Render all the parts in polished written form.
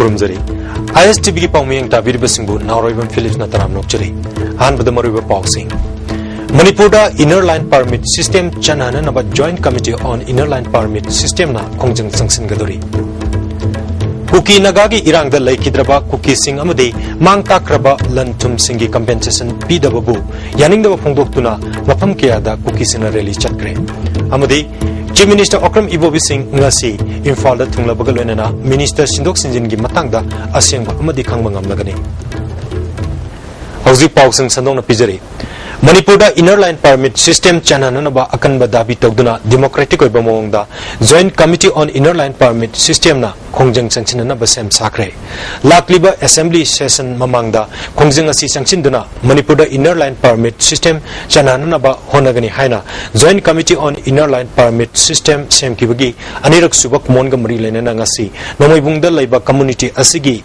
Kurumzari. Istv ki paumiyang tabiri basingbu Naroibam Philips na taram nokchari. Han badamariba pauxing. Manipur da Inner Line Permit System chanana naba Joint Committee on Inner Line Permit System na kongjang sangsin gadori. Kuki nagagi irang da laikidraba kuki sing amadi mang takraba lantum singi compensation PWB yaning da phongdok tuna mafam kya da kuki sina rally chakre. Amadi Chief Minister Okram Ibobi Singh ngasi Imphal da thungla bagaloina Minister Sindok Sinjin gi matang da asengba amadi khangba ngamlagani. Hauzi pausang sandong na pijari. Manipur da Inner Line Permit System chananaba akan badabi togduna Democratic oi bamong da Joint Committee on Inner Line Permit System na kongjang sangchinana basem sakre. Lakliba Assembly Session mamangda kongjang asi sangchinduna Manipur da Inner Line Permit System chananaba honagani haina Joint Committee on Inner Line Permit System semkibagi anirak subak monga mari lenana ngasi nomoibungda laiba community asigi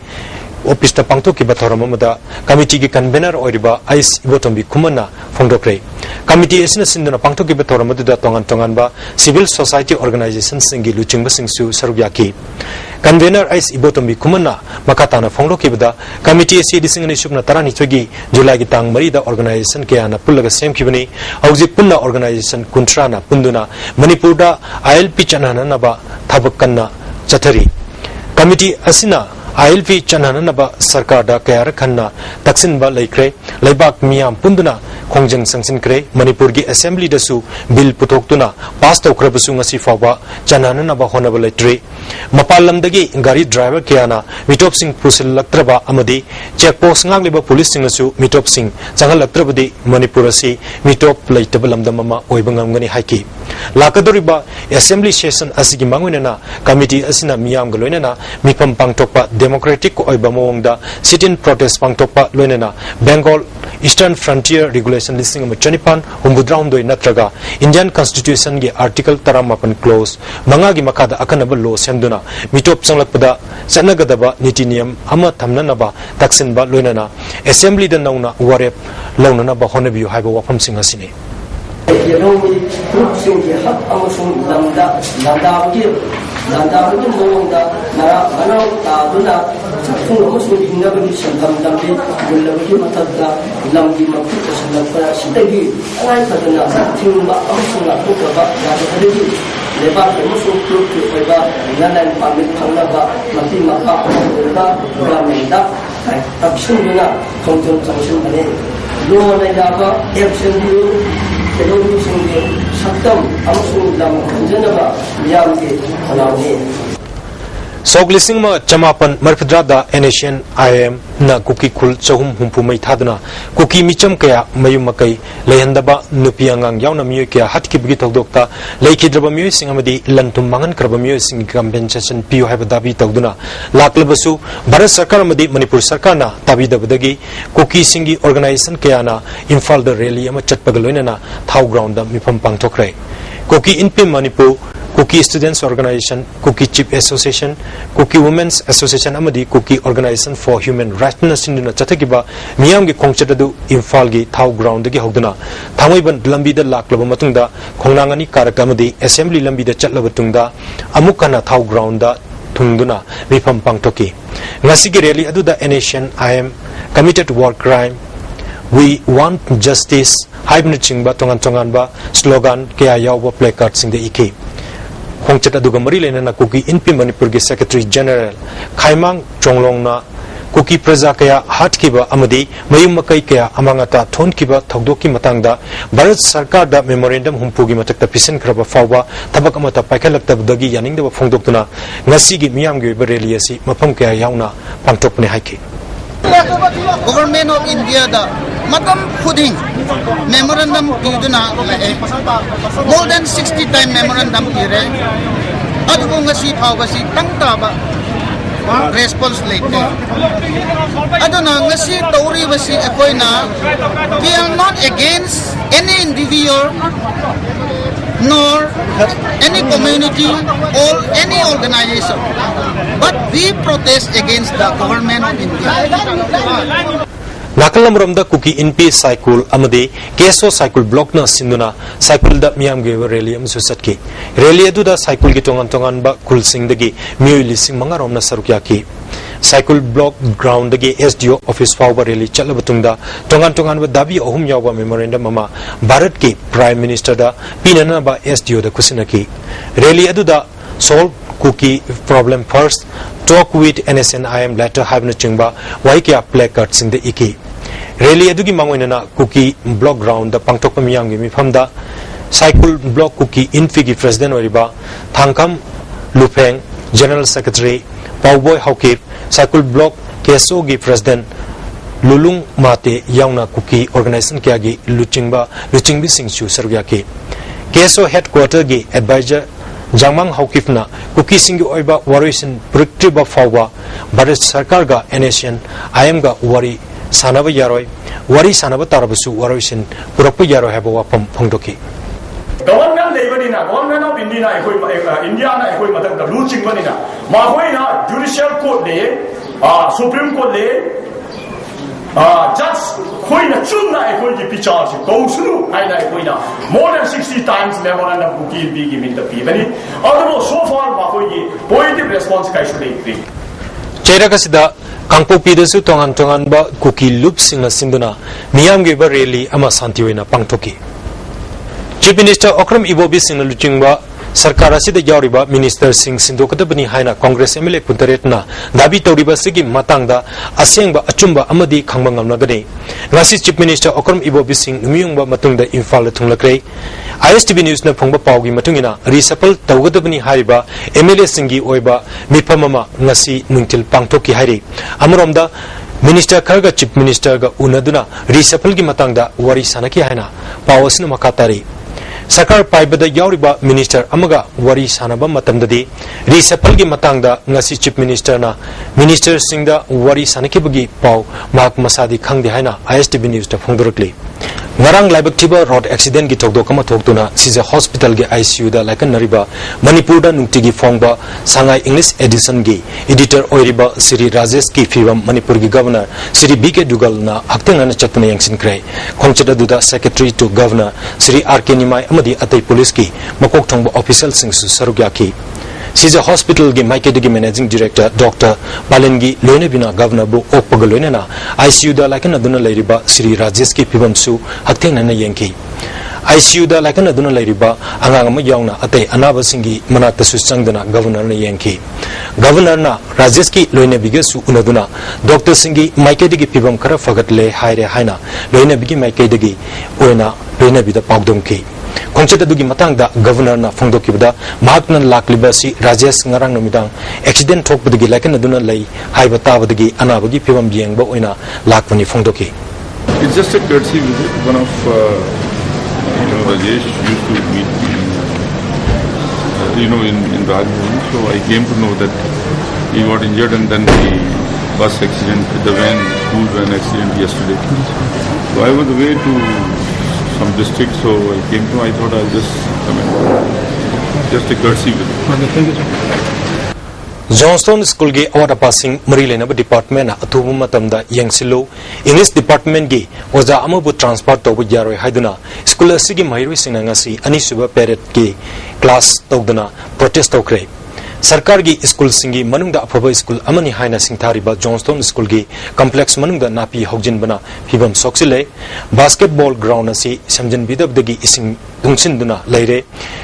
Office ta pangto ki bathoram amada committee ki convener oiriba ais ibotombi kumana phongdokre committee asina sinduna pangto ki bathoram aduda tongan ba civil society organizations singi luchingba singsu sarugyaki convener ais ibotombi kumana makatana phongdoki bada committee asi disingani shukna tarani chogi July ki tang mari da organization ke ana pullaga semkibani hauji punna organization kuntrana punduna Manipur da ILP chanana naba thabakkanna chathari committee asina ILP chananaba sarkar da kayar khanna taksin ba laikre laibak miyam punduna kongjang sangsin kre Manipur gi assembly da su bill putoktuna pass tokrabasu ngasi fawa chananaba honaba laitre mapalam dagi gari driver kiyana mitop sing pusil laktraba amadi checkpost ngak leba police sing su mitop sing changal laktrabadi Manipur asi mitop laitabalam damama oibangam ngani haiki lakadoriba assembly session asigi mangwena committee asina miyam galoina mipam pangtokpa Democratic oiba mawngda sit-in protest pangtokpa loinena Bengal Eastern Frontier Regulation listing ama chanipan humbudraumdoi natraga Indian Constitution gi article 38 clause manga gi makada akanaba law semduna mitop sanglakpada sanagadaba niti niyam ama thamnanaba taksinba loinena assembly da nauna warep launana ba honabiu haiba wafam sing hasini Yeromi Ruxing Hap Amusum Landa Mongda Nara Manau Taduna Fumusum Hinabadi Shantam Dambi Gulabi Matada Lamdi Maputa Shanapra Shitagi I Padana Timba Amusula Pukaba Yadadi Leba Musum Pluki Eva Nanan Pamit Panaba Mati Mapa Eva Ramenda Tapshuna Kontum Tamshumane Lona Yaba Epson Telur singge saktam amusung lam kanjanaba miyamge halauni Soglising ma chamapan marfidrada NHN IM na kuki khul chahum humpu mai thaduna kuki micham kaya mayum makai lehandaba nupiangang yauna miyo kya hatki bigi togdokta leikidraba miyo sing amadi lantum mangan kraba miyo sing compensation piyo haiba dabi togduna laklabasu Bharat Sarkar amadi Manipur Sarkar na tabi dabadagi kuki singi organization kaya na Imphal da rally ama chatpagaloina na thau ground da mipam pangthokre kuki inpim Manipur Kuki Students Organization, Kuki Chief Association, Kuki Women's Association amadi Kuki Organization for Human Rights na sinduna chatakiba miyam gi khongchadadu Imphal gi thau ground gi hogduna thamaiban lambi da laklaba matungda khongnangani karak amadi assembly lambi da chatlaba tungda amukana thau ground da thungduna mifam pangtoki ngasi gi rally adu da NHN IM committed war crime we want justice haibna chingba tongan ba slogan kya yawba placard sing de iki Khongchat aduga mari lena kuki inpi Manipur gi Secretary General Khaimang Chonglong na kuki praja kaya hatkiba amadi mayum makai kaya amangata thonkiba thogdoki matangda Bharat Sarkar da memorandum humpugi matakta pisin kraba fawba tabak amata paikhalaktabdagi yaningda phongdoktuna ngasi gi miyam gi rally asi mafam kaya yauna pangtokne haiki Government of India da matam khuding memorandum iduna more than 60 time memorandum ire adu ngasi phawasi tangta ba response late aduna ngasi tori basi ekoina we are not against any individual nor any community or any organization, but we protest against the government of India. Nakalamramda kuki NP cycle amade keso cycle block na sinduna cycle da miyam ge rally am susatki rally adu da cycle gi tongan ba kulsing dagi miyuli sing mangarom na sarukya ki cycle block ground dagi SDO office fawba rally chalaba tungda tongan ba dabi ahum yawba memorandum ama Bharat ki Prime Minister da pinana ba SDO da kusinaki rally aduda solve cookie problem first talk with NSNIM later have na chingba waikya placards in the iki rally adugi mangoinana cookie block ground da pangtok pamiyang gi mifamda cycle block cookie infigi president oriba thangkam lupeng general secretary Pauboy Haukip cycle block KSO gi president Lulung Mate yauna cookie organization kya gi luchingbi singchu sargya ki KSO headquarter gi advisor Jamang Haukipna cookie singi oiba warisin priktiba fawwa Bharat Sarkar ga NSN IM ga wari sanaba yaroi wari sanaba tarabusu warisin purakpu yaro haba wapam phongdoki Government lebanina, government of India na ekoi matak da rule chingbanina. Mahoi na judicial court le, Supreme Court le, judge koi na chunna ekoi ki picharge. Go sunu hai na ekoi na more than 60 times memorandum cookie be given the people. Although so far mahoi ki positive response kai should be. Chera kasida Kangpo pidasu tongan ba cookie loop singa sinduna miyam ge ba rally ama santiwena pangtoki. Chief Minister Okram Ibobi Singh Luchingba Sarkar asida yauriba Minister Singh Sindokadabani haina Congress MLA puntaretna dabi tawriba sigi matangda asengba achumba amadi khangba ngamnagani ngasi Chief Minister Okram Ibobi Singh numiyungba matungda Imphal thunglakre ISTV News na phongba pawgi matungina reshuffle tawgadabani hariba MLA singi oiba mipamama ngasi nungtil pangthoki hari amromda Minister Kharga Chief Minister ga unaduna reshuffle gi matangda wari sanaki haina pawasna makatari Sarkar paibada yauriba minister amaga wari sanaba matamdadi reshuffle gi matangda ngasi Chief Minister na minister singda wari sanakibagi paw mak masadi khangdi haina ISTV News ta phongdorakli ngarang laibak thiba road accident gi thokdo kama thoktuna sija hospital gi ICU da laikan nariba Manipur da nungtigi phongba sangai English edition gi editor oiriba Sri Rajesh ki fibam Manipur gi governor Sri BK Dugal na haktengana chatna yangsin krai khongchada duda secretary to governor Sri RK Nimai amadi atai police ki makok thongba official singsu sarugya ki Sija hospital gi maikedi managing director Dr. Palengi loine bina governor bu okpaga loine na ICU da laikan aduna lairiba Sri Rajesh ki pibam su hakteng nana yanki ICU da laikan aduna lairiba anganga yauna atai anaba singi manata su changdana governor na yanki governor na Rajesh ki loine biga su unaduna Dr. Singi maikedi gi pibam kara fagatle haire haina loine bigi maikedi gi oina loine bida pagdom ki Kongcheta dugi matangda governor na phongdokibda mahakna laklibasi Rajesh ngarang numidang accident thokbadagi laikan aduna lei haiba tabadagi anabagi phibam yengba oina lakpani phongdoki It's just a courtesy visit. One of Rajesh used to meet me in Rajbhavan, so I came to know that he got injured and then the bus accident, the school van accident yesterday. So I was away to some district, so I came to, I thought I'll just come in. Just a courtesy visit. Thank you, sir. Johnstone School ge awada passing Marilena department na atubu matamda yangsilo English department ge oja amabu transfer to bu yaroi haiduna school asigi mairoi sinangasi anisuba parent ge class togdana protest tokre Sarkar gi school singi manungda afaba school amani haina singthariba Johnstone School gi complex manungda napi hogjin bana phibam soksile basketball ground asi samjan bidabdagi ising dungsinduna leire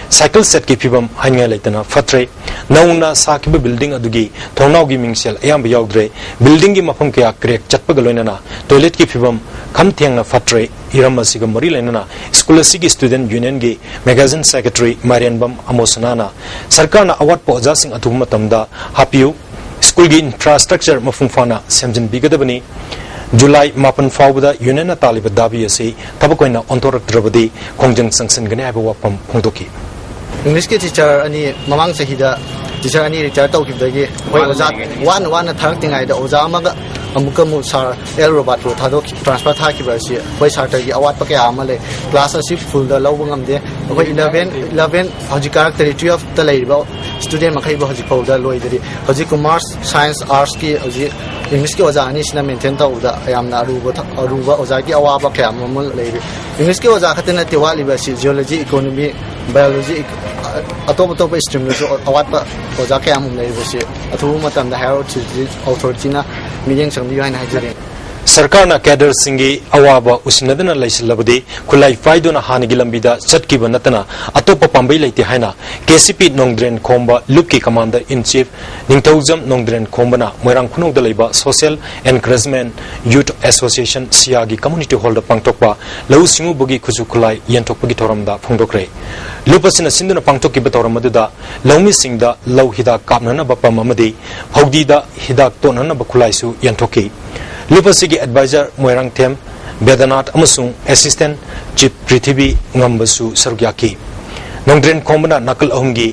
cycle set ki phibam hainga leitana fatre nauna sakiba building adugi thonau gi mingsel ayam yaudre building gi mafam kya crack chatpaga loinana toilet ki phibam kham thengna fatre iramasiga mari lenana school asigi student union gi magazine secretary Marian Bam Amosanana sarkarna award po jasing athuma tamda hapiu school gi infrastructure mafungfana semjin bigadabani July mapan fawda union taliba dabi ase tabakoina ontorak drabadi kongjang sanction gane aba wapam phongdoki English ke teacher ani mamang sahida teacher ani retire tawkibdagi hoi oja wan thak tingai da oja amaga amuka mu sar el robot ro thadok transfer thakiba si hoi sartar gi awat pakya amale class asi full da lawbangam de hoi 11 hoji character 12 ta leiba student makai ba hoji fawda loidari hoji commerce science arts ki hoji English ke oja ani sina maintain tawda ayamna aruba oja ki awaba kya mamul leiri English ke oja khatena tewali ba si geology economy biology atop atop stream lo awat pa oja kya mum nei basi athu matam da hero authority na meeting sang bi haina hajare सरकार ना cadre सिंगी अवाबा उसिनदना लैसिलबदि खुलाई फाइदोना हानिगी लंबिदा चटकीब नतना अतोप पांबै लैते हाइना KCP Nongdren Khomba लुपकी commander in chief Ningthoujam Nongdren खोंबना मोइरांग खुनौदा लैबा सोशल एनकरेजमेंट यूथ एसोसिएशन सियागी कम्युनिटी हॉल दा पांगथोकपा लौ सिंगु बगी खुजु खुलाई यंथोकपगी थोरमदा फोंदोकरे लुपसिना सिंदुना पांगथोकिबा थोरमदुदा लौमी सिंगदा लौ हिदा कापनना बपम अमदि हौदीदा हिदाक तोनना बखुलाइसु यंथोकी लुपसिगी एडवाइजर मोइरांग थेम बेदनाथ अमसुंग assistant chief Prithvi ngambsu sargyaki nongdren khombana nakal ahumgi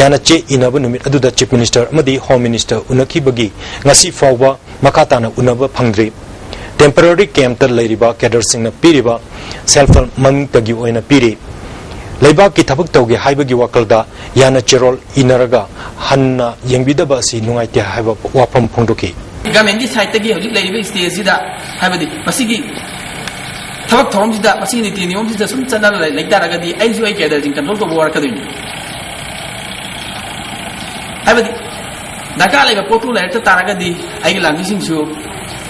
yana che inaba numit aduda chief minister amadi home minister unaki bagi ngasi fawba makata na unaba phangdri temporary camp tar leiriba cadre singna piriba self maming tagi oina piri leiba ki thabak tawge haibagi wakalda yana cherol inaraga hanna yengbidaba si nungaite haiba wafam phongdoki Government side tagi hojik lai riba stage sida haibadi masigi thabak thorom sida masigi niti niyom sida sum chana lai daraga di ai ju ai kedar jing control to war kadin haibadi daka lai ba potu lai ta taraga di ai gi langni sing su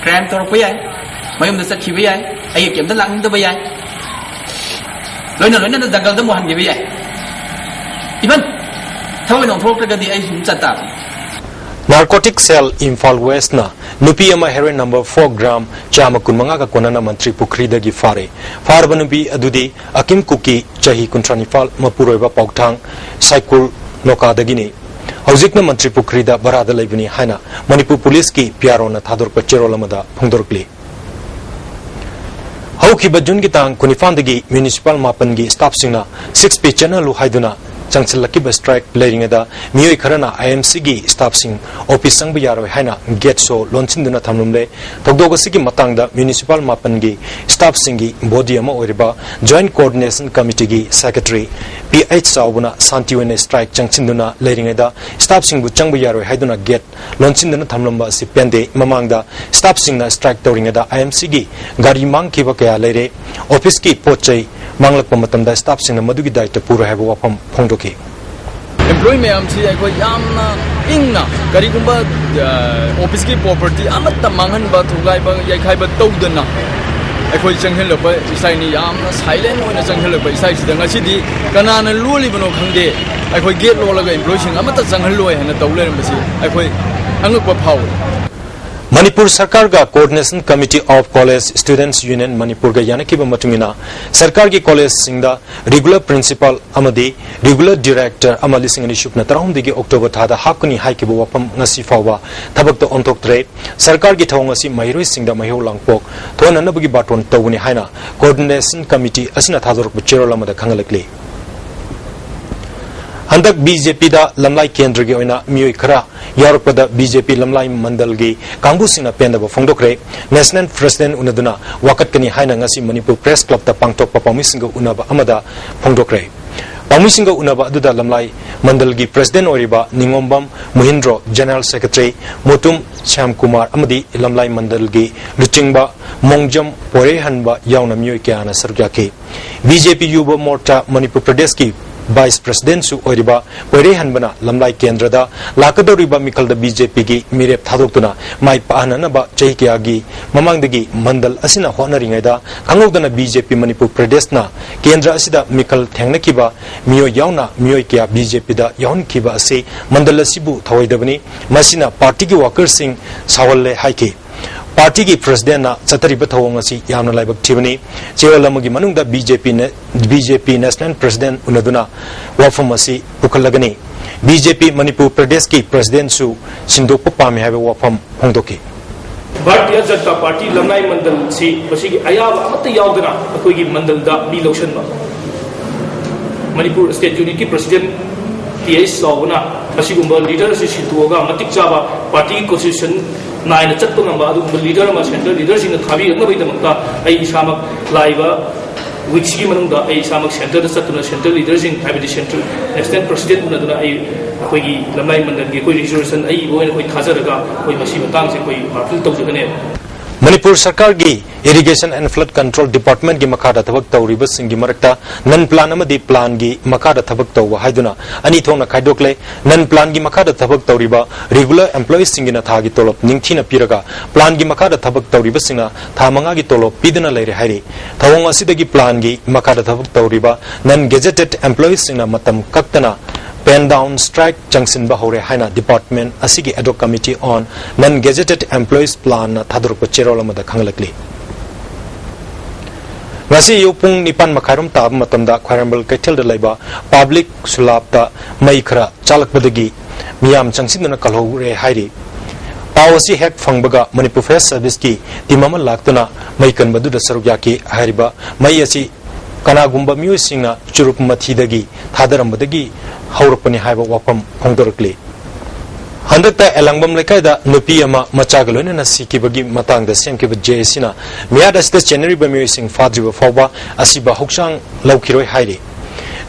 crime tor pa yai mayum da sakhi ba yai ai kem da lang da ba yai loina da jangal da mohan gi ba yai iban thawai nong thok ta di ai sum chata Narcotic cell Imphal West na nupi ama heroin number 4 gram chama kunmanga ka konana mantri pukri dagi fare farba nupi adudi akim kuki chahi kuntranifal mapuroiba paukthang cycle noka dagi ni hojikna mantri pukri da barada laibani haina Manipur police ki pyaro na thador pa cherolamada phungdorkli haukiba jun gi tang kunifan dagi municipal mapan gi staff singna 6 p channel lu haiduna Changchil Laki strike playing da Miyoi Karana IMC gi staff sing office sang biyaro haina get so launchin duna thamlumle thogdoga sigi matang da municipal mapan gi staff sing gi body ama oriba joint coordination committee gi secretary PH Saubuna Santiwene strike changchin duna leiring da staff sing bu chang biyaro haiduna get launchin duna thamlumba si pende mamang da staff sing na strike tawring da IMC gi gari mang ki ba kaya leire office ki pochai manglak pamatam da staff sing na madugi daita pura haiba wafam phongdoki employee mayam si ai yamna ingna kari gumba office ki property amatta manghan ba thugai ba yai khai ba tawdana ai changhel ba isai ni yamna silent oina changhel ba isai sida ngasi di kanana luli bano khangde ai gate lo laga employee sing amatta changhel loi hana tawle ram basi ai angak ba phau Manipur Sarkar ga Coordination Committee of College Students Union Manipur ga yanaki ba matungina Sarkar gi college singda regular principal amadi regular director amali singani shupna tarahum digi October thada hakuni haiki ba wapam ngasi fawba thabak to ontok tre Sarkar gi thawng asi mairoi singda mahiu langpok thona nabagi baton tawuni haina Coordination Committee asina thador bu cherolamada khangalakli Handak BJP da lamlai kendra gi oina miyoi khara yarpada BJP lamlai mandal gi kangbu sina penda ba phongdokre national president unaduna wakat kani haina ngasi Manipur press club ta pangtok pa pamisinga unaba amada phongdokre pamisinga unaba aduda lamlai mandal gi president oriba ningombam muhindro general secretary motum Syam Kumar amadi lamlai mandal gi luchingba mongjam pore hanba yauna miyoi kyana sargyaki BJP yuba morta Manipur pradesh ki Vice President su oriba pore hanbana lamlai kendra da lakadoriba mikal da BJP gi mirep thadoktuna mai pahanana ba chehkya gi mamangdagi mandal asina honaringai da kangogdana BJP Manipur Pradesh na kendra asida mikal thengnakiba miyo yauna miyo kya BJP da yaun kiba ase mandal asibu thawaidabani masina party gi workers sing sawalle haike Party ki president na chatari bathawong asi yamna laibak thibani chewalamagi manungda BJP national president unaduna wafam asi pukalagani BJP Manipur Pradesh ki president su sindokpa pami haiba wafam hongdoki Bharatiya Janata Party lamnai mandal si basigi ayaba amatta yaudana akoigi mandal da bi lotion ba Manipur State Unity President PH Saubuna basigumba leader si situoga matik chaba party constitution naina chatpa ngamba adu leader ma center leader sing thabi ngna bai damakta ai isamak laiba which gi manung da ai isamak center da chatuna center leader sing thabi central national president una duna ai akoigi lamlai mandal gi koi resolution ai boina koi thajaraga koi masi matang se koi appeal tawjagane Manipur Sarkar gi Irrigation and Flood Control Department gi makada thabak tawriba singi marakta nan plan amadi plan gi makada thabak tawwa haiduna ani thongna khaidokle nan plan gi makada thabak tawriba regular employees singina thagi tolop ningthina piraga plan gi makada thabak tawriba singna thamanga gi tolop piduna leire hairi thawong asidagi plan gi makada thabak tawriba nan gazetted employees singna matam kaktana pen down strike junction bahore haina department asigi ad hoc committee on non gazetted employees plan na thadur ko cherol amada khanglakli ngasi yupung nipan makharum tab matamda khwarambal kaithel da laiba public sulapta mai khara chalak badagi miyam changsin na kalhore hairi pawasi hek phangbaga manipur fest service ki timama laktuna mai kan badu da sarugya ki hariba mai asi kana gumba musingna churup mathidagi thadarambadagi haurapani haiba wapam phongdorkli handakta elangbam lekaida nupi ama machagalone na sikibagi matangda semkiba jesina miada sta january ba musing fadriba fawba asiba hoksang laukiroi hairi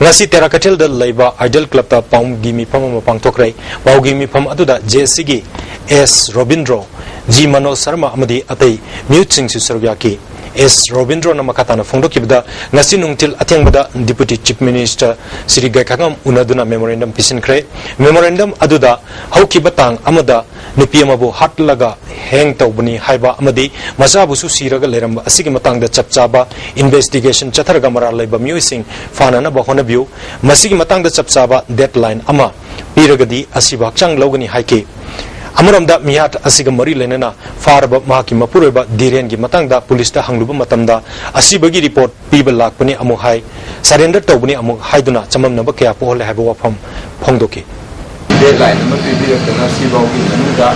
ngasi terakatel da laiba idol club ta paum gimi phamama pangtokrai baugimi pham aduda jesigi s robindro g mano sharma amadi atai musing susargyaki S. Robindro na makatana phongdokibda ngasi nungtil athengbada deputy chief minister Sri Gaikangam unaduna memorandum pisinkre memorandum aduda haukibatang amada nupi amabu hatlaga heng tawbani haiba amadi masabusu siraga leramba asigi matangda chapchaba investigation chatharaga mara laiba miyosing fanana ba honabiu masigi matangda chapchaba deadline ama piragadi asiba chang logani haike Amuramda miyat asiga mari lenana farba mahaki mapureba diren gi matangda police ta hangluba matamda asibagi report piba lakpani amu hai surrender tawbani amu haiduna chamam naba kya pohole haiba wafam phongdoki deadline ma pibi kana sibau gi nanuda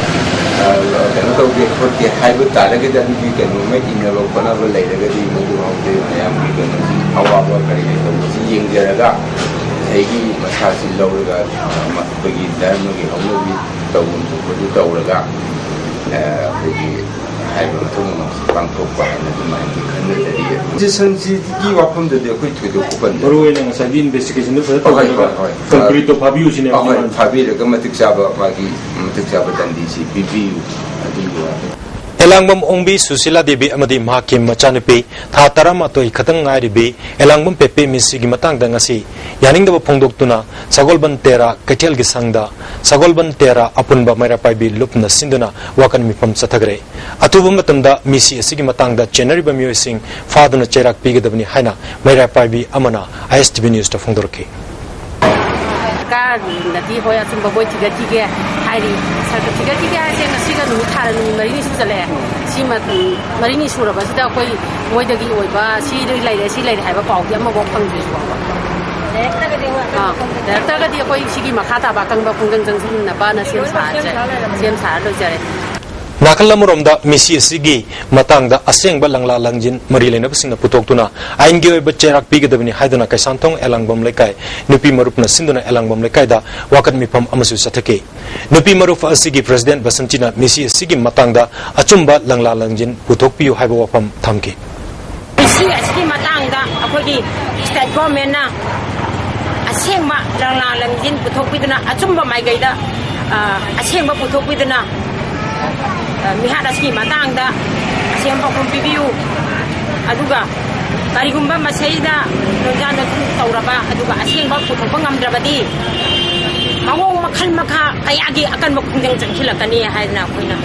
kana tawge khotti haiba taraga da gi kanu ma inalo bana ba leidaga di mudu haude ayam gi kana hawa ba kari to ji yengjaraga egi masasi lawga ma bagi dano gi hawnobi tawun tu tawraga bagi haiba thung bangkok ba na ma gi khanna dari ji sanji gi wapam de koi thudo kupan baru ena sabi investigation de fa concrete to phabiu sine phabi ga matik saba magi matik saba dandi si bibi adi Elangbam ongbi Susila Devi amadi mahakim machanupi tha tarama toi khatang ngairibi elangbam pepe misigi matangda ngasi yaningda phongdoktuna sagolban tera kaithel gi sangda sagolban tera apunba maira paibi lupna sinduna wakan mipam chathagre atuba matamda misi asigi matangda January ba miyosing faduna cherak pigedabni haina maira paibi amana Istv news ta phongdorki ka nadi hoya sumba boy tiga tiga hari sarka tiga tiga hari na siga nu thar nu marini su chale sima marini su ra ba sida koi moi dagi oi ba si lai haiba pau ya ma bo phang ji su ba director ga di koi sigi makhata ba kang ba phunggang jang sin na ba na sem sa lo jare Nakalamuromda misi sigi matangda asengba langla langjin marilena basingna putoktuna aingi oi bacherak pigedabni haiduna kaisantong elangbam lekai nupi marupna sinduna elangbam lekai da wakat mipam amasu sathake nupi marup asigi president basantina misi sigi matangda achumba langla langjin putokpiu haiba wapam thamke misi asigi matangda akogi state government na asengba langla langjin putokpiduna achumba maigaida asengba putokpiduna mihada ski matangda asemba kumpibiu aduga karigumba masaida nojana tauraba aduga asemba puthokpa ngamdrabadi mawong makhal makha ayagi akan makungdeng changkhilakani haina koina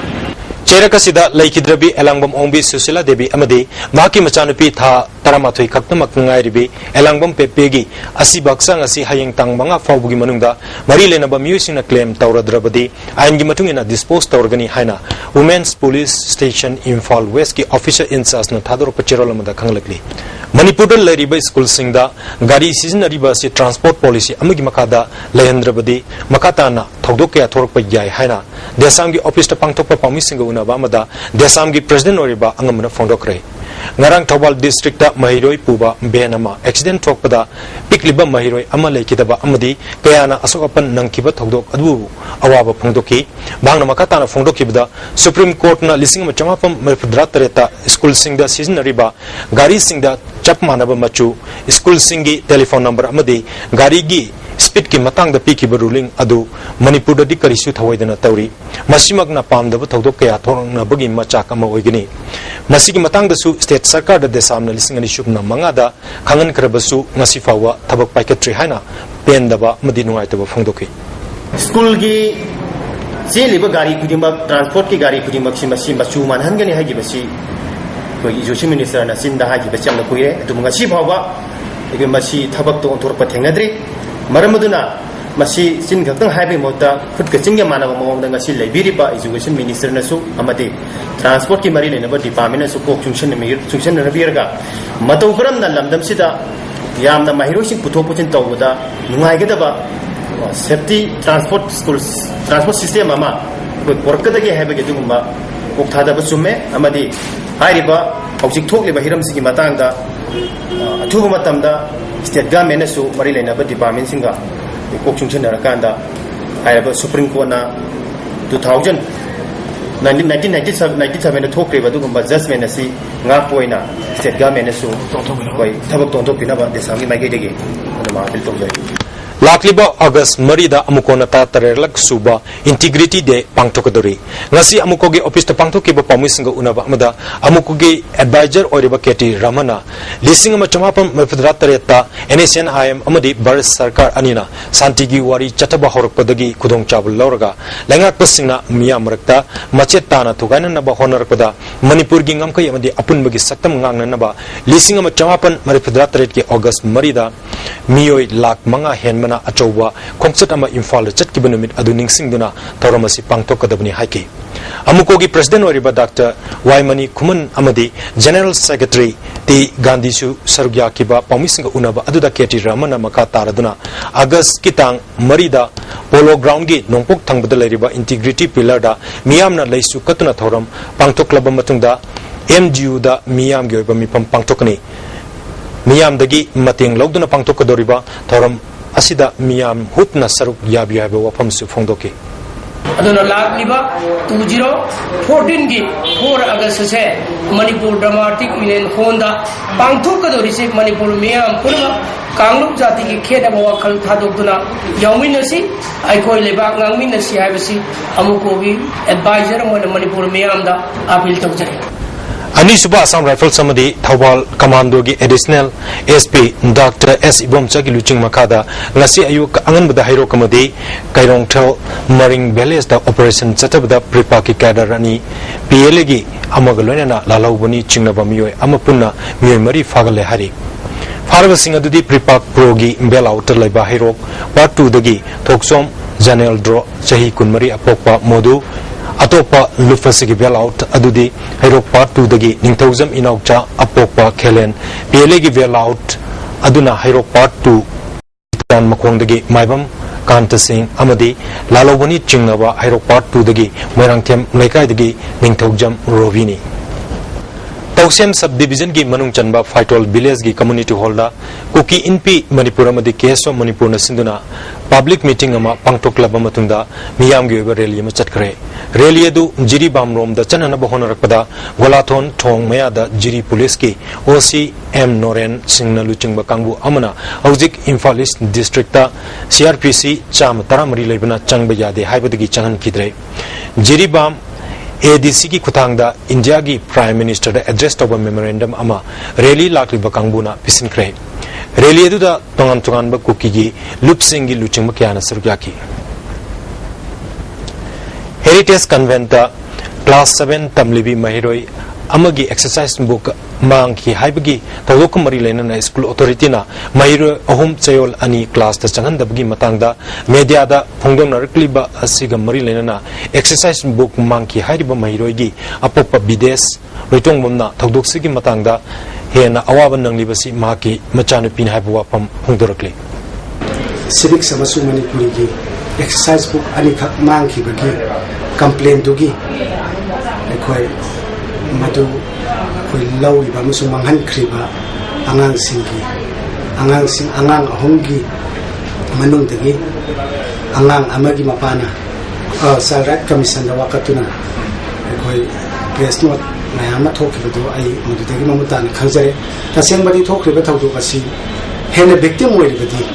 Cherakasida Laikidrabi Elangbam Ongbi Susila Devi Amadi Maki Machanupi Tha Taramathui Khaktamak Ngairibi Elangbam Pepegi Asibaksang Asi Hayeng Tang Manga Faubugi Manungda Marilenaba Musina Claim Tauradrabadi Aingi Matungina Dispose Taurgani Haina Women's Police Station Imphal West Ki Officer Incharge Na Thador Pacherolamada Khanglakli Manipur Lariba School Singda Gari Sizinariba Si Transport Policy Amagi Makada Lahendrabadi Makatana Thogdokya Thorpa Yai Haina Desamgi Office Ta Pangtokpa Pamisinga Una Bamada Desamgi President Oriba Angamana Fondokre Ngarang Thobal District Ta Mahiroi Puba Benama Accident Thokpada Pikliba Mahiroi Ama Lekidaba Amadi Kayana Asokapan Nangkiba Thogdok Adu Awaba Phongdoki Bangna Makatana Phongdokibda Supreme Court na Lising Machamapam Merpudratareta School Singda Sizinariba Gari Singda Chap Manaba Machu School Singi Telephone Number Amadi Gari Gi Speed ki matang da piki ruling adu Manipur da dikari su thawaidana tawri masimagna pamdaba thodok kaya thorna bagi machak ama oigini masigi matang da su state sarkar da desam na lising ani shubna manga da khangan karabasu ngasi fawa thabak paikatri haina pen daba madi nungai taba phongdoki school gi liba gari kudimba transport ki gari kudimba si machu man hangani hagi basi ko education minister na sinda hagi bacham na kuye du ngasi fawa ege masi thabak to ontor pa thengadri maramaduna masi sin gakang haibe mota khut ka chingya manaba mawang da ngasi laibiri ba education minister na su amade transport ki mari lena ba department na su ko chungchen na birga matau karam na lamdam sida yamna mahiro sing puthok puchin tawda nungai ga da ba safety transport schools transport system ama ko korkada ge haibe ge dugumba ko thada ba summe amade hairiba hojik thokle ba hiram sigi matang da athuba matamda state government na su mari lena ba department singa ko chungchen na kanda hairiba supreme court na 1997 na thokre ba dugumba judgment na si nga poina state government na su koi thabak tong pina ba desami mai ge dege ma bil tong jai Lakliba August Marida Amukona Tatarelak Suba Integrity Day Pangtokadori. Ngasi Amukogi Office to Pangtokiba Pamusinga Unaba Amada Amukogi Advisor Oriba Keti Ramana Lising Machamapam Mefedratareta NSNIM Amadi Baris Sarkar Anina Santigi Wari Chataba Horpadagi Kudong Chabul Lauraga Langak Pasina Mia Marakta Machetana Tugana Naba Honorpada Manipur Gingam Kay Amadi Apun Bagi Satam Gang Naba Lising Machamapan Mefedrataret August Marida Mioi Lak Manga Henman Achowa, concert ama Imphal chat kibanumit aduning singduna Tauramasi Pangtokadabni Haiki. Amukogi President Oriba Dr. Waimani Kuman Amadi, General Secretary T. Gandhisu Sarugya Kiba, Pamising Unaba Aduda Keti Ramana Makataraduna, August Kitang Marida, Polo Ground Gate, Nongpok Tangbadalariba, Integrity Pillar da, Miamna Laisu Katuna Thoram, Pangtoklabamatunda, MGU da Miam Gyoba Mipam Pangtokani. Miam dagi Mating Logduna Pangtokadoriba, Thoram Asida Miam Hupna Saruk Yabi Wapam Sufongdoki. aduna lagliba 2014 gi 4 August se Manipur dramatic Milen Honda Pangthokadori se Manipur Miam Purma Kanglup Jati ki kheda wakal thadokduna yawminasi aikoi lebak ngangminasi haibasi amukogi advisor mo Manipur Miam da appeal tawjai Ani Suba Assam Rifle Samadi Thawal Commando gi Additional SP Dr. S. Ibomcha gi Luching Makada ngasi ayuk angan bada hero kamadi Kairong Thel Maring Bales da Operation Chatabada Pripaki Kadar ani PLA gi amagalona lalawbani chingnaba mioi amapunna mioi mari fagale hari Farva Singadudi Pripak Progi Bailout Laiba Hero Part 2 dagi Thoksom Janel Draw Chahi Kunmari Apokpa Modu Atopa Lufasigi Bailout Adudi Hero Part 2 dagi Ningthozam Inaukcha Apokpa Khelen PLA gi Bailout Aduna Hero Part 2 Tan Makhong dagi Maibam Kanta Singh Amadi Lalawani Chingnaba Hero Part 2 dagi Moirangthem Laikai dagi Ningthozam Rovini Tausem subdivision ki manung chanba Faitol village ki community hall da Kuki Inpi Manipur amadi keso Manipur na sinduna public meeting ama pangtok laba matunda miyam gi over rally ma chatkare rally edu jiri bamrom da chanana bahona rakpada golathon thong maya da jiri police ki OC M Noren Singna luchingba kangbu amana hojik Imphal East district ta CRPC cham taramari leibana changba yade haibadagi changan kidre jiri bam ADC ki kutangda India ki Prime Minister da address to memorandum ama rally lakli bakangbu na pisin kre rally edu da tongan ba kuki gi lup singi luching ma kyana sarukya ki Heritage Convent da class 7 tamlibi mahiroi amagi exercise book mang ki haibagi tawok mari lena na school authority na mahiro ahum chayol ani class ta changan dabgi matangda media da phongdom narkliba asiga mari lena na exercise book mang ki haiba mahiroi gi apopa bides loitong bomna tawdok sigi matangda hena awaban nanglibasi maki machanu pin haiba wapam phongdorakli civic samasu manipuri gi exercise book ani khak mang ki bagi complaint dugi ekhoi madu koi lau iba musu manghan kriba angang singi angang ahongi manung dagi angang amagi mapana salrat commission da wakatuna koi press note mayama thokibado ai mudu dagi mamutan khangjare taseng badi thokriba thawdu kasi hena victim oiribadi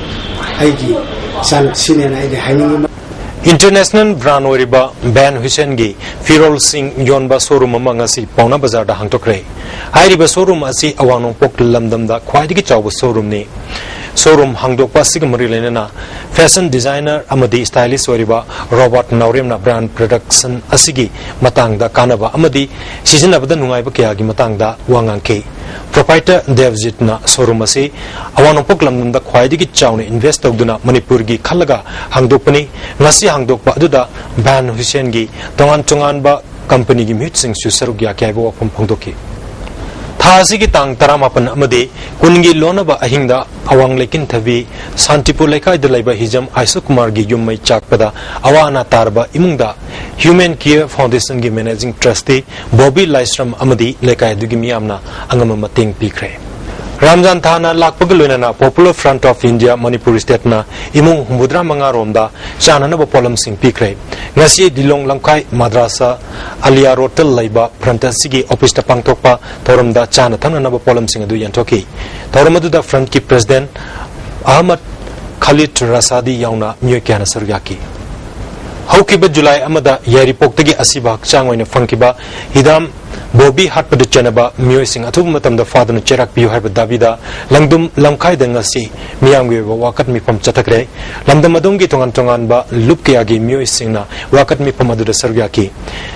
ai gi san sinena ai haining International brand oriba Ben Hussein gi Firol Singh Yonba showroom amangasi Pauna Bazar da hangtokre. Hairiba showroom asi awanong pok lamdam da khwaidigi chawba showroom ni. Showroom hangdokpa sigamari lenana fashion designer amadi stylist oriba Robert Nauremna brand production asigi matangda kanaba amadi sizinabada nungaiba kya gi matangda wangangke. Proprietor Devjit na showroom asi awanong pok lamdam da khwaidigi chawne invest tawduna Manipur gi khalaga hangdokpani ngasi hangdokpa aduda Ban Hussein gi tongan ba company gi mute sing su sarugya kyaiba wafam phangdoki. Thasi ki tang taramapan amadi kungi lonaba ahingda awang lekin thabi Santipur lekai dalaiba hijam Aisha Kumar gi yummai chakpada awana tarba imungda Human Care Foundation gi managing trustee Bobby Laisram amadi lekai dugi miyamna angama mating pikre. Ramzan Thana Lakpagaloina Popular Front of India Manipuri State na imung mudra mangaromda chanana ba polam sing pikre. Ngasi dilong langkai madrasa Alia Rotel laiba Frontasigi office ta pangtokpa thoramda chana thanana ba polam sing adu yantoki. Thoramadu da front ki president Ahmad Khalid Rasadi yauna myokyana sargyaki. Haukiba July amada yari poktagi asiba changwaina fangkiba hidam Bobby Hatpadu Chanaba Musing Atumatam the father Cherak Piu Harba Davida Langdum Lamkai Dangasi Miamgi Wakat Mipam Chatakre Lamdamadungi Tongan Ba Lupkiagi Musingna Wakat Mipamadu Sargaki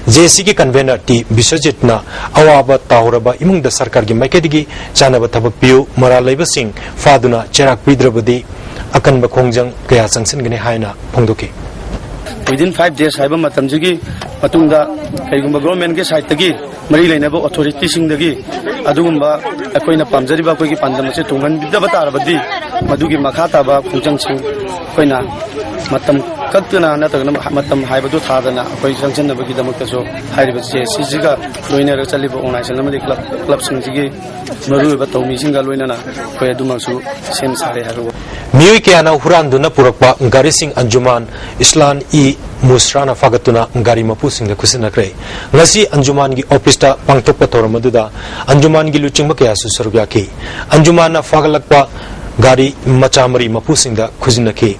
JCG convener T Bisajitna Awaba Tauraba Imung the Sarkargi Makedigi Chanaba Tabapiu Maraleva Singh Faduna Cherak Pidrabudi Akan Bakongjang Kaya Sangsin Gene Haina Pongdoki. Within 5 days, I am Matamjigi, Matunda, Kayumba government gets Haitagi, Marie Nebo authority sing the Gi, Adumba, Aquina Pamzariba, Kogi Pandamache, Tungan, Dabatarabadi, Madugi Makataba, Punjang Sing, Koina, Matam Katuna, Matam Haibadu Tadana, Koi Junction Nabaki Damakaso, Haibas, Siziga, Luina Saliba on Icelandic Club Singigi, Maru, Batomi Singaluina, Koyadumasu, same Sari Haru. Miukiana Huranduna Purapa, Garising Anjuman, Islan E. Musrana Fagatuna, Gari Mapusing the Kusinakre. Nasi Anjuman gi Opista Pangtopa Toramaduda, Anjuman gi Luchimaka Susargaki, Anjumana Fagalakpa, Gari Machamari Mapusing the Kusinaki.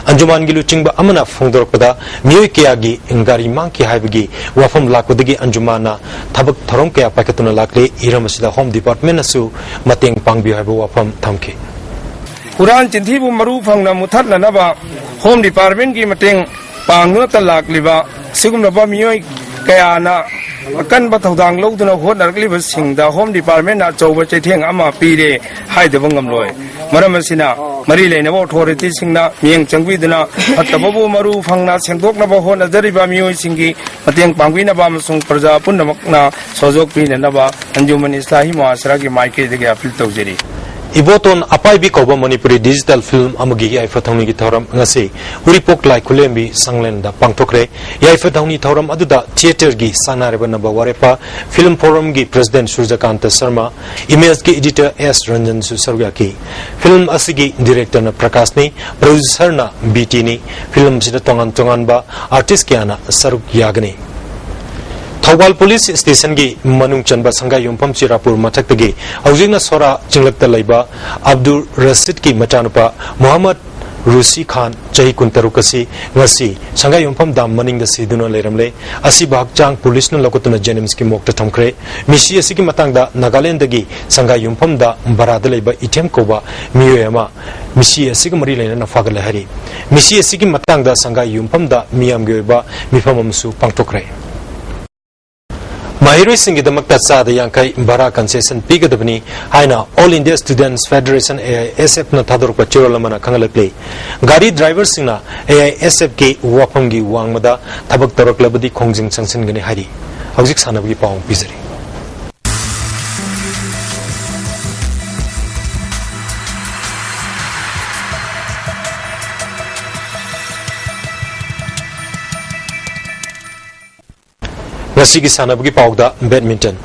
Anjuman gi Luchimba Amana Fungdorpada, Miukiagi, Ngari Manki Haibagi, Wafam Lakudigi Anjumana, Tabak Toronka Pakatuna Lakle, Iramasida Home Department Asu, Mating Pangbi Habu Wafam Tamki. Quran Chintibu Maru Fangna Mutatna Naba, Home Department gi Mating, Pangnuta Lak Liba, Sigum Naba Mui Kayana, Akan Batang Loduna Hot Liver Sing, the Home Department at Over Chiting Ama Pide, Hide the Bungam Loy, Maramasina, Marile Nabo Authority Singna, Ming Changwidana, Atabu Maru Fangna, Sandok Naba Hona, Deriba Mui Singi, Mating Pangwina Bamasung Praza, Punamakna, Sozok Pin and Naba, and Human Islahima, Saraki Mike, the Gapil Tozeri. Iboton apai bi koba Manipuri digital film amagi yai fathauni gi thoram ngasi uripok lai kulembi sanglen da pangtokre yai fathauni thoram aduda theater gi sanareba naba warepa film forum gi president Surjakanta Sharma image gi editor S Ranjan Susarga ki film asigi director na Prakash ni producer na BT ni film sida tongan ba artist kyana saruk yagni Thawal Police Station gi Manung Chanba Sangha Yumpam Chirapur Mathakgi Haujingna Sora Jinglakta Laiba Abdul Rasid ki Machanupa Muhammad Rusi Khan Chahi Kuntarukasi Ngasi Sangha Yumpam Dam Maning da Siduna Leramle Asi Bhakchang Police na Lokotuna Jenims ki Mokta Thamkre Misi Asi ki Matangda Nagaland gi Sangha Yumpam da Barada Laiba Item Koba Miyoyama Misi Asi ki Mari Lena Fagala Hari Misi Asi ki Matangda Sangha Yumpam da Miyam Gyoba Mifamamsu Pangtokre Mahirui Singh Damakta Sada Yankai Bara concession Pigadabni Haina All India Students Federation AISF na Tadurpa Chirolamana Kangalakli Gari driver Singna AISF ke Wapangi Wangmada Tabak Taraklabadi Kongjing Sangsin Gani Hari Hauzik Sanabgi Pawang Pizari Nasigi Sanabgi Pawda Badminton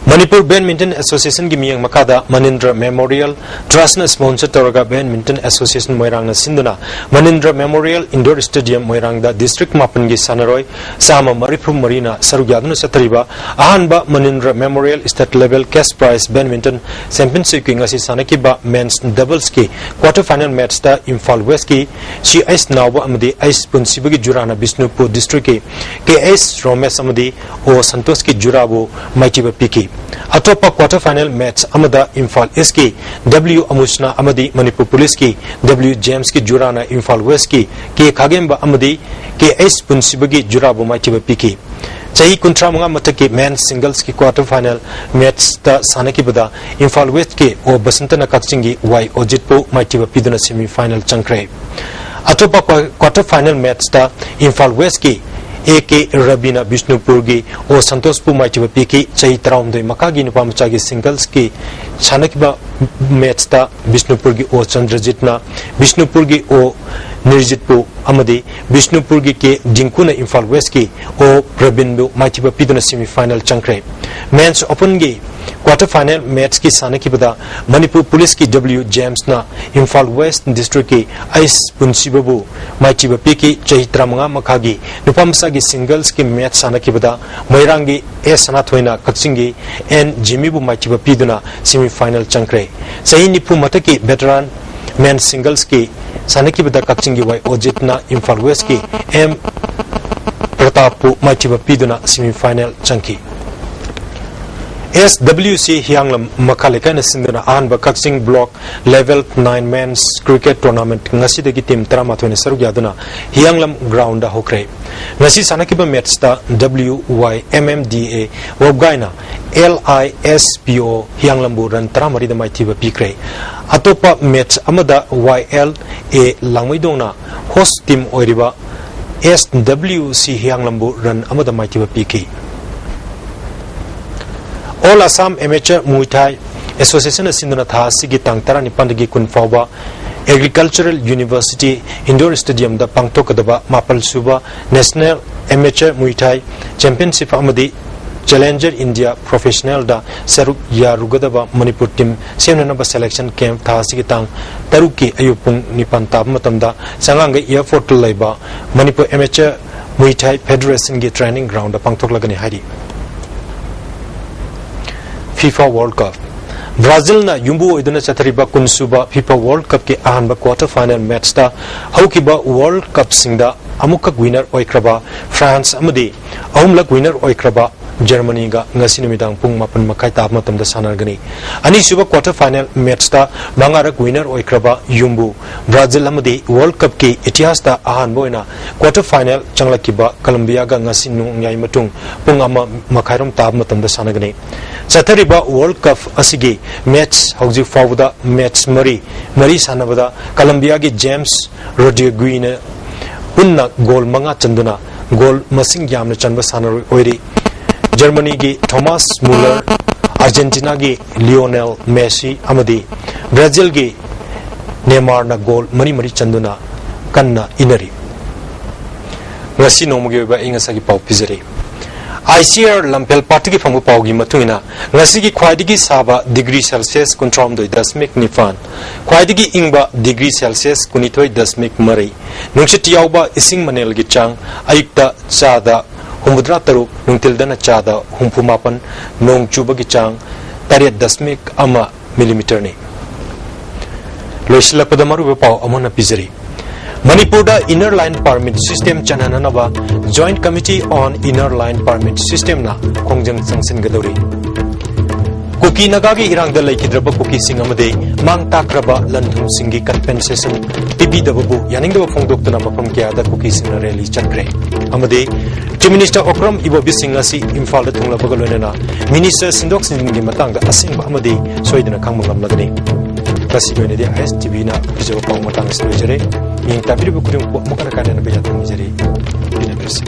Manipur Badminton Association gi miyang makada Manindra Memorial Trust na sponsor toroga Badminton Association Moirang na sinduna Manindra Memorial Indoor Stadium Moirang da District Mapan gi sanaroi sama Maripur Marina sarugyaduna satriba ahanba Manindra Memorial State Level Cash Prize Badminton Championship ki ngasi sanakiba men's doubles ki quarter final match da Imphal West ki CS Nawa amadi Ice Punsibagi Jurana Bishnupur District ki KS Romesh amadi O Santos ki Jurabu Maitiba Piki Atopa quarter final match amada Imphal East ki W Amusna amadi Manipur Police ki W James ki Jurana Imphal West ki K Kagemba amadi KS Punsibagi Jurabu Maitiba Piki Chahi Kuntramunga Mataki men's singles ki quarter final match ta sanaki bada Imphal West ki O Basantana Kakchingi Y Ojitpo Maitiba Piduna semi final chankre Atopa quarter final match ta Imphal West ki AK Rabina Bishnupurgi O Santospur Maitiba Piki Chahi Traumdoi Makagi Nupamachagi singles ki Chanakiba match ta Bishnupurgi O Chandrajitna Bishnupurgi O Nirjitpu Amadi Bishnupurgi ke Dinkuna Imphal West ki O Prabinbu Maitiba Piduna semi final chankre men's open gi quarter final match ki sanaki bada Manipur Police ki W James na Imphal West District ki Ice Punsibabu Maitiba Piki Chahitramanga Makagi Nupamsa gi singles ki match sanaki bada Moirangi A Sanathoina Kaksingi N Jimibu Maitiba Piduna semi final chankre Sahi Nipu Mataki veteran men's singles ki sanaki bada Kaksingi Y Ojitna Imphal West ki M Pratapu Maitiba Piduna semi final chanki SWC Hyanglam Makaleka na sinduna ahanba Kaksing Block Level 9 Men's Cricket Tournament ngasi dagi team Taramatwene sarugyaduna Hyanglam Ground da hokre ngasi sanakiba match ta WYMMDA wabgaina LISPO Hyanglam buran Taramari da maitiba pikre atopa match amada YLA langmaidona host team oiriba SWC Hyanglam buran amada maitiba piki All Assam Amateur Muay Thai Association Sinduna Tha Sigi Tang Tarani Pandagi Kun Fauba Agricultural University Indoor Stadium da Pangtokadaba Mapal Suba National Amateur Muay Thai Championship Amadi Challenger India Professional da Saruk Ya Rugadaba Manipur Team Semnanaba Selection Camp Tha Sigi Tang Taruki Ayupung Nipan Tab Matamda Sanganga Airport Laiba Manipur Amateur Muay Thai Federation Gi Training Ground da Pangtoklagani Hari FIFA World Cup Brazil na yumbu iduna chathariba kunsuba FIFA World Cup ke ahanba quarter final match ta haukiba World Cup singda amukak winner oikraba France amadi ahumlak winner oikraba Germany ga ngasi numidang pung mapan makai tab matam da sanargani ani suba quarter final match ta bangarak winner oikraba yumbu Brazil amadi World Cup ke itihas ta ahanba ina quarter final changlakiba Colombia ga ngasi nungyai matung pung ama makhairam tab matam da sanagani chathariba World Cup asigi match hauji fawda match mari sanabada Colombia gi James Rodriguez punna goal manga chanduna goal masing yamna chanba sanar oiri Germany gi Thomas Muller Argentina gi Lionel Messi amadi Brazil gi Neymar na goal mari chanduna kanna inari ngasi nomugi ba ingasagi pau pizari ICR Lampel Party ki phamu pau gi matuina ngasi gi khwaidigi saba degree Celsius kuntrom doi dasmik nifan khwaidigi ingba degree Celsius kunithoi dasmik mari nungsit yauba ising manel gi chang ayikta chada humudra taruk nungtildana chada humpumapan nong chuba gi chang tariat dasmik ama millimeter ni loisla padamaru pau amona pizari Manipur da Inner Line Permit System chananaba Joint Committee on Inner Line Permit System na kongjang sangsin gadori Kuki nagagi irang da laikidraba kuki singamade mang takraba landhum singi compensation tibi dababu yaning da phongdok tuna mapam kya da kuki singna rally chakre amade Chief Minister Okram Ibobi Singasi Imphal da thungla bagalona Minister Sindok Singi matang da asingba amade soidana khangmangam lagani Kasibene de Istv na bijo pau matang stojere Yang tapi di buku yang muka nak ada nak belajar ni jadi, bina bersih.